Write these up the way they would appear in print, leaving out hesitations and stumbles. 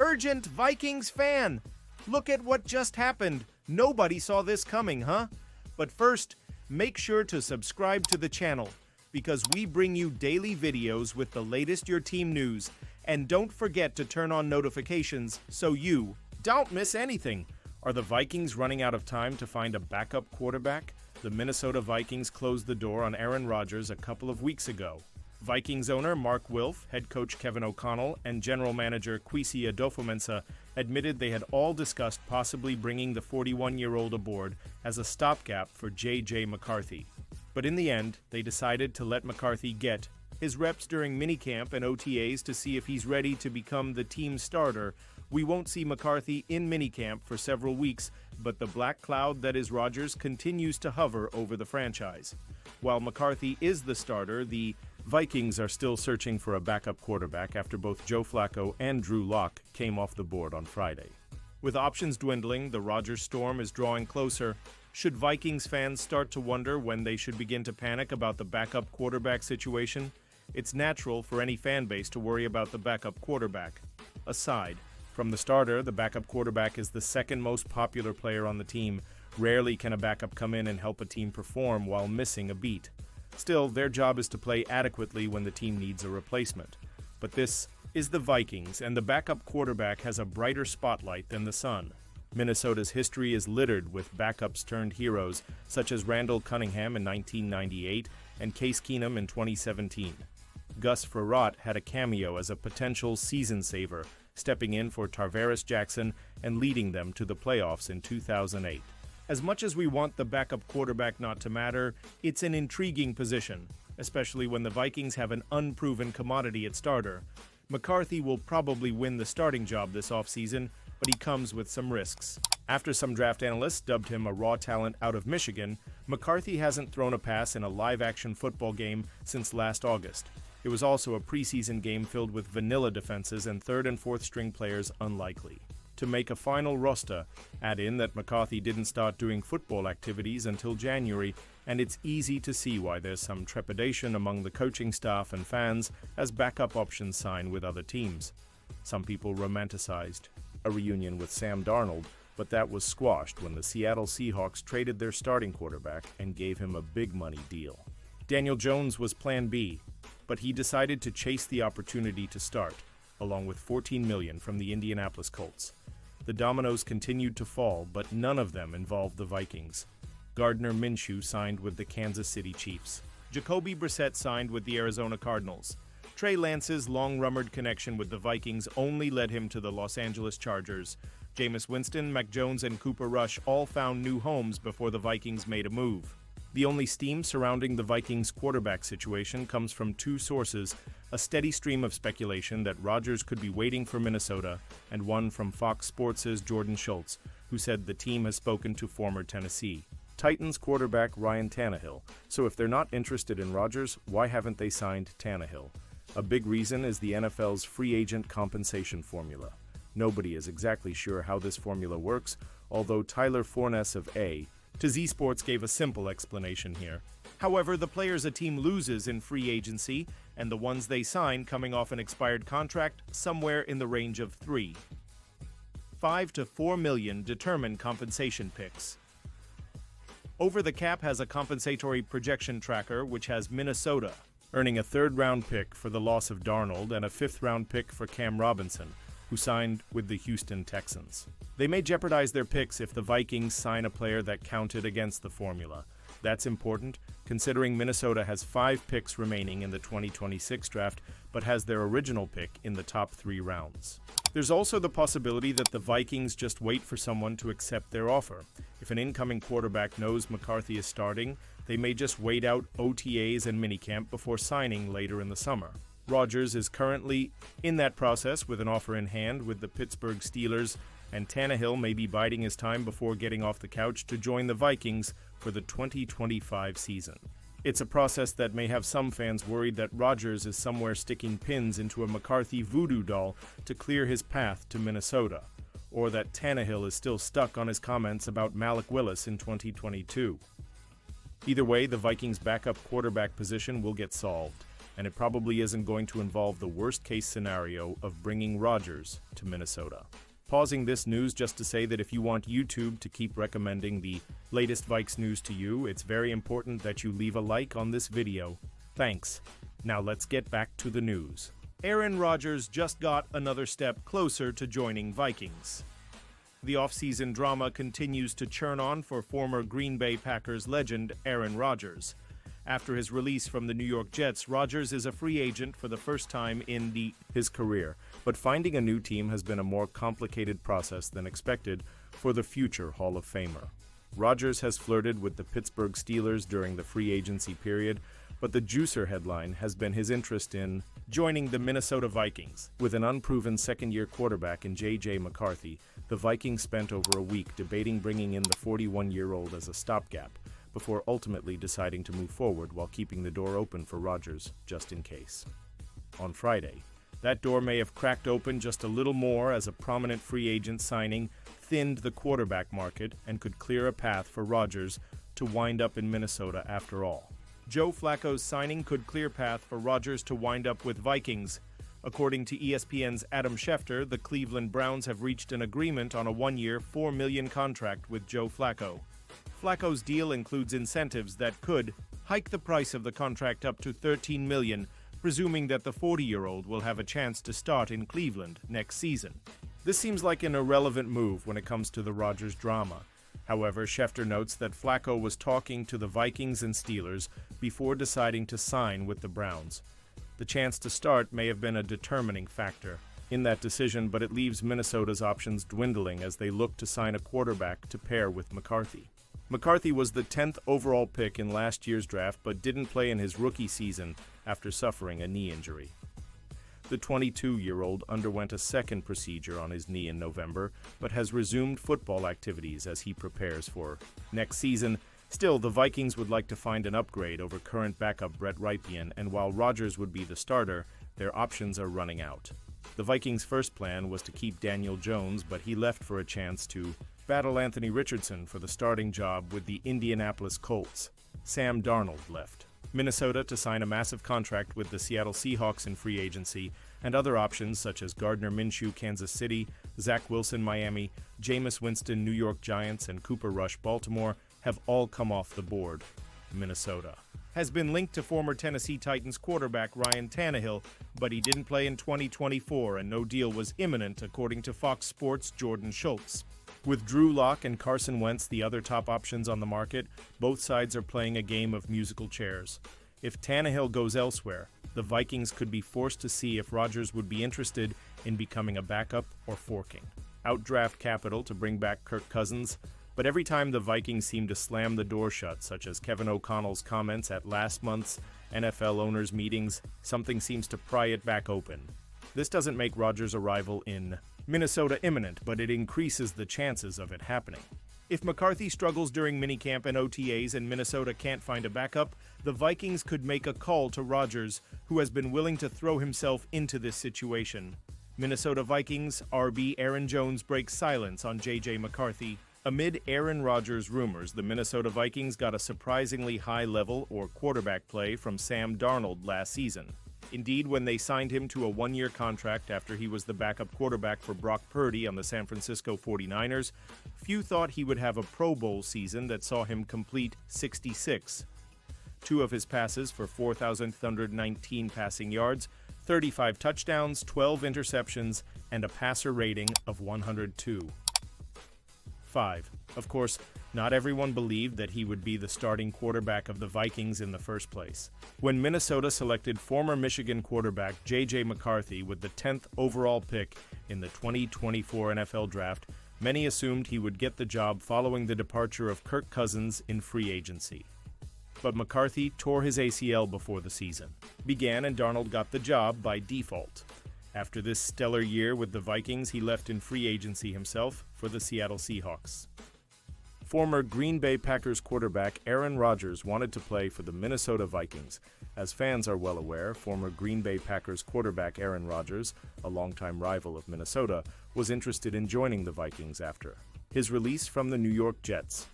Urgent Vikings fan! Look at what just happened. Nobody saw this coming, huh? But first, make sure to subscribe to the channel because we bring you daily videos with the latest your team news. And don't forget to turn on notifications so you don't miss anything. Are the Vikings running out of time to find a backup quarterback? The Minnesota Vikings closed the door on Aaron Rodgers a couple of weeks ago. Vikings owner Mark Wilf, head coach Kevin O'Connell, and general manager Kwesi Adofo-Mensah admitted they had all discussed possibly bringing the 41-year-old aboard as a stopgap for J.J. McCarthy. But in the end, they decided to let McCarthy get his reps during minicamp and OTAs to see if he's ready to become the team starter. We won't see McCarthy in minicamp for several weeks, but the black cloud that is Rodgers continues to hover over the franchise. While McCarthy is the starter, the Vikings are still searching for a backup quarterback after both Joe Flacco and Drew Lock came off the board on Friday. With options dwindling, the Rodgers storm is drawing closer. Should Vikings fans start to wonder when they should begin to panic about the backup quarterback situation? It's natural for any fan base to worry about the backup quarterback. Aside from the starter, the backup quarterback is the second most popular player on the team. Rarely can a backup come in and help a team perform while missing a beat. Still, their job is to play adequately when the team needs a replacement. But this is the Vikings, and the backup quarterback has a brighter spotlight than the sun. Minnesota's history is littered with backups turned heroes, such as Randall Cunningham in 1998 and Case Keenum in 2017. Gus Frerotte had a cameo as a potential season saver, stepping in for Tarvaris Jackson and leading them to the playoffs in 2008. As much as we want the backup quarterback not to matter, it's an intriguing position, especially when the Vikings have an unproven commodity at starter. McCarthy will probably win the starting job this offseason, but he comes with some risks. After some draft analysts dubbed him a raw talent out of Michigan, McCarthy hasn't thrown a pass in a live-action football game since last August. It was also a preseason game filled with vanilla defenses and third and fourth string players unlikely. To make a final roster, add in that McCarthy didn't start doing football activities until January, and it's easy to see why there's some trepidation among the coaching staff and fans as backup options sign with other teams. Some people romanticized a reunion with Sam Darnold, but that was squashed when the Seattle Seahawks traded their starting quarterback and gave him a big money deal. Daniel Jones was Plan B, but he decided to chase the opportunity to start, along with $14 million from the Indianapolis Colts. The dominoes continued to fall, but none of them involved the Vikings. Gardner Minshew signed with the Kansas City Chiefs. Jacoby Brissett signed with the Arizona Cardinals. Trey Lance's long-rumored connection with the Vikings only led him to the Los Angeles Chargers. Jameis Winston, Mac Jones, and Cooper Rush all found new homes before the Vikings made a move. The only steam surrounding the Vikings' quarterback situation comes from two sources: a steady stream of speculation that Rodgers could be waiting for Minnesota, and one from Fox Sports' Jordan Schultz, who said the team has spoken to former Tennessee Titans quarterback Ryan Tannehill. So if they're not interested in Rodgers, why haven't they signed Tannehill? A big reason is the NFL's free agent compensation formula. Nobody is exactly sure how this formula works, although Tyler Forness of A2Z Sports gave a simple explanation here. However, the players a team loses in free agency, and the ones they sign coming off an expired contract, somewhere in the range of $5 to $4 million determine compensation picks. Over the Cap has a compensatory projection tracker which has Minnesota earning a third-round pick for the loss of Darnold and a fifth-round pick for Cam Robinson, who signed with the Houston Texans. They may jeopardize their picks if the Vikings sign a player that counted against the formula. That's important, considering Minnesota has 5 picks remaining in the 2026 draft, but has their original pick in the top 3 rounds. There's also the possibility that the Vikings just wait for someone to accept their offer. If an incoming quarterback knows McCarthy is starting, they may just wait out OTAs and minicamp before signing later in the summer. Rodgers is currently in that process with an offer in hand with the Pittsburgh Steelers, and Tannehill may be biding his time before getting off the couch to join the Vikings for the 2025 season. It's a process that may have some fans worried that Rodgers is somewhere sticking pins into a McCarthy voodoo doll to clear his path to Minnesota, or that Tannehill is still stuck on his comments about Malik Willis in 2022. Either way, the Vikings' backup quarterback position will get solved, and it probably isn't going to involve the worst-case scenario of bringing Rodgers to Minnesota. Pausing this news just to say that if you want YouTube to keep recommending the latest Vikes news to you, it's very important that you leave a like on this video. Thanks. Now let's get back to the news. Aaron Rodgers just got another step closer to joining Vikings. The offseason drama continues to churn on for former Green Bay Packers legend Aaron Rodgers. After his release from the New York Jets, Rodgers is a free agent for the first time in his career, but finding a new team has been a more complicated process than expected for the future Hall of Famer. Rodgers has flirted with the Pittsburgh Steelers during the free agency period, but the juicer headline has been his interest in joining the Minnesota Vikings. With an unproven second-year quarterback in J.J. McCarthy, the Vikings spent over a week debating bringing in the 41-year-old as a stopgap, before ultimately deciding to move forward while keeping the door open for Rodgers just in case. On Friday, that door may have cracked open just a little more as a prominent free agent signing thinned the quarterback market and could clear a path for Rodgers to wind up in Minnesota after all. Joe Flacco's signing could clear path for Rodgers to wind up with Vikings. According to ESPN's Adam Schefter, the Cleveland Browns have reached an agreement on a one-year, $4 million contract with Joe Flacco. Flacco's deal includes incentives that could hike the price of the contract up to $13 million, presuming that the 40-year-old will have a chance to start in Cleveland next season. This seems like an irrelevant move when it comes to the Rodgers drama. However, Schefter notes that Flacco was talking to the Vikings and Steelers before deciding to sign with the Browns. The chance to start may have been a determining factor in that decision, but it leaves Minnesota's options dwindling as they look to sign a quarterback to pair with McCarthy. McCarthy was the 10th overall pick in last year's draft but didn't play in his rookie season after suffering a knee injury. The 22-year-old underwent a second procedure on his knee in November but has resumed football activities as he prepares for next season. Still, the Vikings would like to find an upgrade over current backup Brett Rypien, and while Rodgers would be the starter, their options are running out. The Vikings' first plan was to keep Daniel Jones, but he left for a chance to battle Anthony Richardson for the starting job with the Indianapolis Colts. Sam Darnold left Minnesota to sign a massive contract with the Seattle Seahawks in free agency, and other options such as Gardner Minshew, Kansas City, Zach Wilson, Miami, Jameis Winston, New York Giants, and Cooper Rush, Baltimore, have all come off the board. Minnesota has been linked to former Tennessee Titans quarterback Ryan Tannehill, but he didn't play in 2024 and no deal was imminent, according to Fox Sports' Jordan Schultz. With Drew Lock and Carson Wentz the other top options on the market, both sides are playing a game of musical chairs. If Tannehill goes elsewhere, the Vikings could be forced to see if Rodgers would be interested in becoming a backup or forking outdraft capital to bring back Kirk Cousins. But every time the Vikings seem to slam the door shut, such as Kevin O'Connell's comments at last month's NFL owners' meetings, something seems to pry it back open. This doesn't make Rodgers' arrival in Minnesota imminent, but it increases the chances of it happening. If McCarthy struggles during minicamp and OTAs and Minnesota can't find a backup, the Vikings could make a call to Rodgers, who has been willing to throw himself into this situation. Minnesota Vikings RB Aaron Jones breaks silence on J.J. McCarthy. Amid Aaron Rodgers rumors, the Minnesota Vikings got a surprisingly high level or quarterback play from Sam Darnold last season. Indeed, when they signed him to a one-year contract after he was the backup quarterback for Brock Purdy on the San Francisco 49ers, few thought he would have a Pro Bowl season that saw him complete 66. 2 of his passes for 4,119 passing yards, 35 touchdowns, 12 interceptions, and a passer rating of 102. 5. Of course, not everyone believed that he would be the starting quarterback of the Vikings in the first place. When Minnesota selected former Michigan quarterback J.J. McCarthy with the 10th overall pick in the 2024 NFL Draft, many assumed he would get the job following the departure of Kirk Cousins in free agency. But McCarthy tore his ACL before the season began, and Darnold got the job by default. After this stellar year with the Vikings, he left in free agency himself for the Seattle Seahawks. Former Green Bay Packers quarterback Aaron Rodgers wanted to play for the Minnesota Vikings. As fans are well aware, former Green Bay Packers quarterback Aaron Rodgers, a longtime rival of Minnesota, was interested in joining the Vikings after his release from the New York Jets.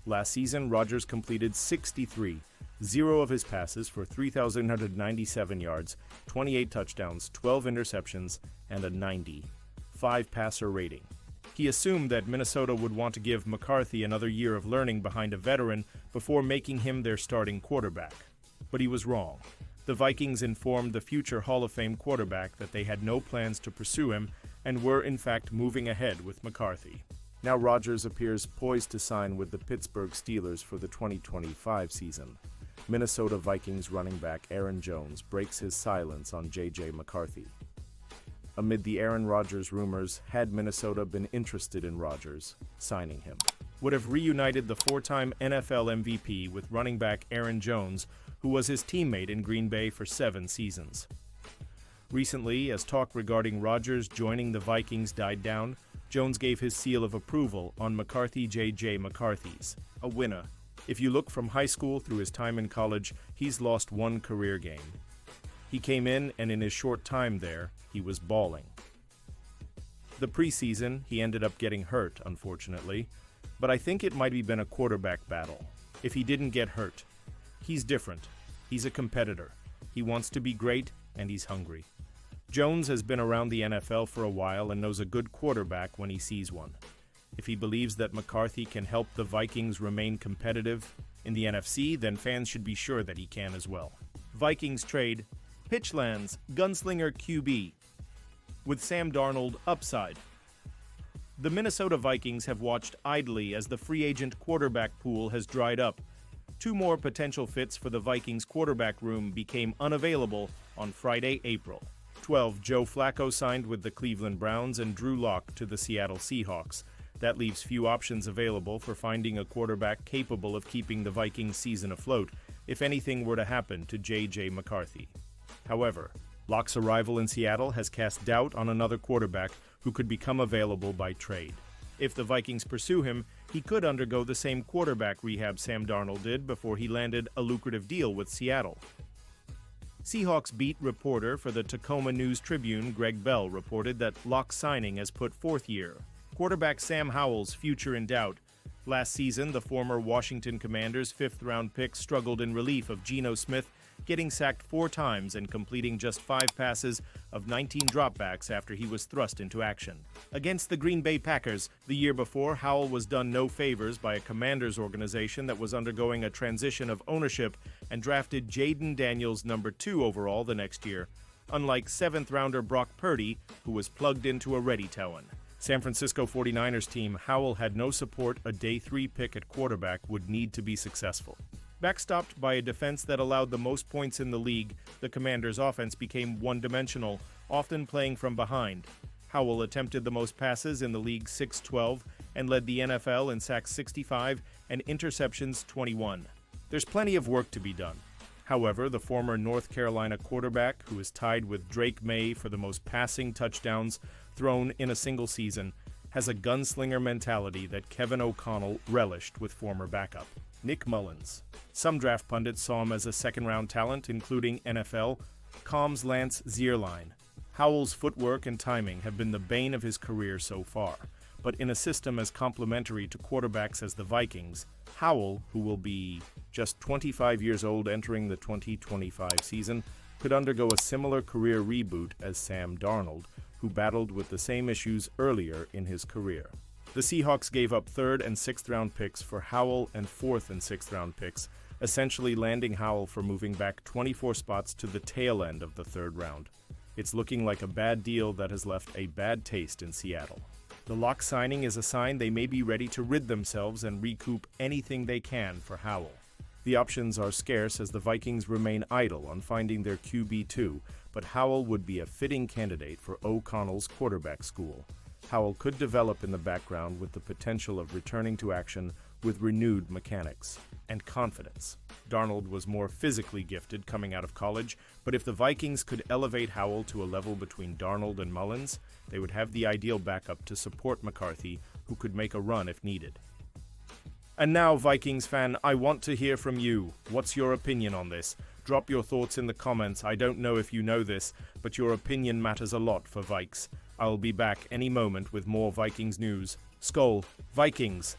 Last season, Rodgers completed 63 0 of his passes for 3,197 yards, 28 touchdowns, 12 interceptions, and a 95 passer rating. He assumed that Minnesota would want to give McCarthy another year of learning behind a veteran before making him their starting quarterback. But he was wrong. The Vikings informed the future Hall of Fame quarterback that they had no plans to pursue him and were in fact moving ahead with McCarthy. Now Rodgers appears poised to sign with the Pittsburgh Steelers for the 2025 season. Minnesota Vikings running back Aaron Jones breaks his silence on J.J. McCarthy. Amid the Aaron Rodgers rumors, had Minnesota been interested in Rodgers, signing him would have reunited the four-time NFL MVP with running back Aaron Jones, who was his teammate in Green Bay for 7 seasons. Recently, as talk regarding Rodgers joining the Vikings died down, Jones gave his seal of approval on McCarthy J.J. McCarthy's, a winner. If you look from high school through his time in college, he's lost one career game. He came in, and in his short time there, he was balling. The preseason, he ended up getting hurt, unfortunately, but I think it might have been a quarterback battle. If he didn't get hurt, he's different. He's a competitor. He wants to be great, and he's hungry. Jones has been around the NFL for a while and knows a good quarterback when he sees one. If he believes that McCarthy can help the Vikings remain competitive in the NFC, then fans should be sure that he can as well. Vikings trade Pitchland's gunslinger QB with Sam Darnold upside. The Minnesota Vikings have watched idly as the free agent quarterback pool has dried up. 2 more potential fits for the Vikings quarterback room became unavailable on Friday, April 12. Joe Flacco signed with the Cleveland Browns and Drew Lock to the Seattle Seahawks. That leaves few options available for finding a quarterback capable of keeping the Vikings season afloat if anything were to happen to J.J. McCarthy. However, Lock's arrival in Seattle has cast doubt on another quarterback who could become available by trade. If the Vikings pursue him, he could undergo the same quarterback rehab Sam Darnold did before he landed a lucrative deal with Seattle. Seahawks beat reporter for the Tacoma News-Tribune Greg Bell reported that Lock's signing has put fourth-year quarterback Sam Howell's future in doubt. Last season, the former Washington Commanders' 5th-round pick struggled in relief of Geno Smith, getting sacked 4 times and completing just 5 passes of 19 dropbacks after he was thrust into action. Against the Green Bay Packers, the year before, Howell was done no favors by a Commanders organization that was undergoing a transition of ownership and drafted Jaden Daniels number 2 overall the next year, unlike 7th-rounder Brock Purdy, who was plugged into a ready Towan. San Francisco 49ers team Howell had no support a day 3 pick at quarterback would need to be successful. Backstopped by a defense that allowed the most points in the league, the Commanders' offense became one-dimensional, often playing from behind. Howell attempted the most passes in the league, 612, and led the NFL in sacks 65 and interceptions 21. There's plenty of work to be done. However, the former North Carolina quarterback, who is tied with Drake May for the most passing touchdowns thrown in a single season, has a gunslinger mentality that Kevin O'Connell relished with former backup Nick Mullins. Some draft pundits saw him as a second-round talent, including NFL.com's Lance Zierlein. Howell's footwork and timing have been the bane of his career so far, but in a system as complementary to quarterbacks as the Vikings, Howell, who will be just 25 years old entering the 2025 season, could undergo a similar career reboot as Sam Darnold, who battled with the same issues earlier in his career. The Seahawks gave up 3rd and 6th round picks for Howell and 4th and 6th round picks, essentially landing Howell for moving back 24 spots to the tail end of the 3rd round. It's looking like a bad deal that has left a bad taste in Seattle. The Lock signing is a sign they may be ready to rid themselves and recoup anything they can for Howell. The options are scarce as the Vikings remain idle on finding their QB2, but Howell would be a fitting candidate for O'Connell's quarterback school. Howell could develop in the background with the potential of returning to action with renewed mechanics and confidence. Darnold was more physically gifted coming out of college, but if the Vikings could elevate Howell to a level between Darnold and Mullins, they would have the ideal backup to support McCarthy, who could make a run if needed. And now, Vikings fan, I want to hear from you. What's your opinion on this? Drop your thoughts in the comments. I don't know if you know this, but your opinion matters a lot for Vikes. I'll be back any moment with more Vikings news. Skol, Vikings!